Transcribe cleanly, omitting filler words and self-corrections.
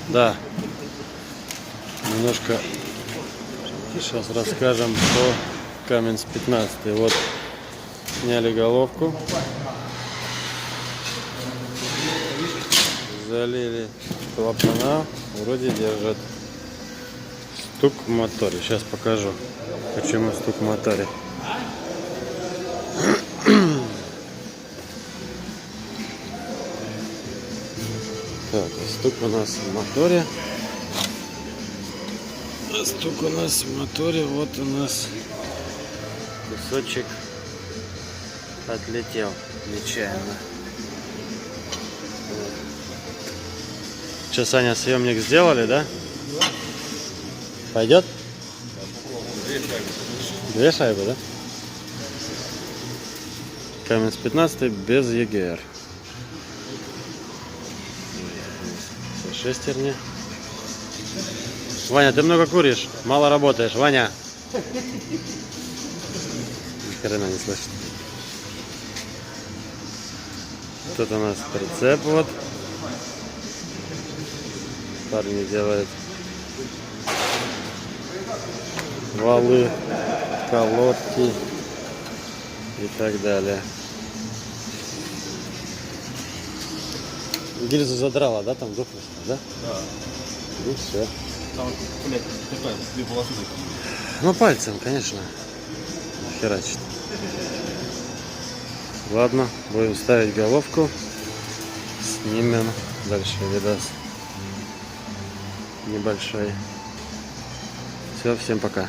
Да. Немножко сейчас расскажем по Каменс 15. Вот сняли головку, залили клапана, вроде держат. Стук в моторе. Сейчас покажу, почему стук в моторе. Так, стук у нас в моторе. Стук у нас в моторе. Вот у нас кусочек отлетел нечаянно. Сейчас, Аня, съемник сделали, да? Пойдет? Две шайбы, да? Каменс 15 без ЕГР. Шестерни. Ваня, ты много куришь, мало работаешь. Ваня. Ни хрена не слышит. Тут у нас прицеп вот. Парни делают валы, колодки и так далее. Гильзу задрала, да, там духлость, да? Да. И все. Там, блядь, такая, две полосы такие. Ну, пальцем, конечно. Херачит. Ладно, будем ставить головку. Снимем дальше видос небольшой. Все, всем пока.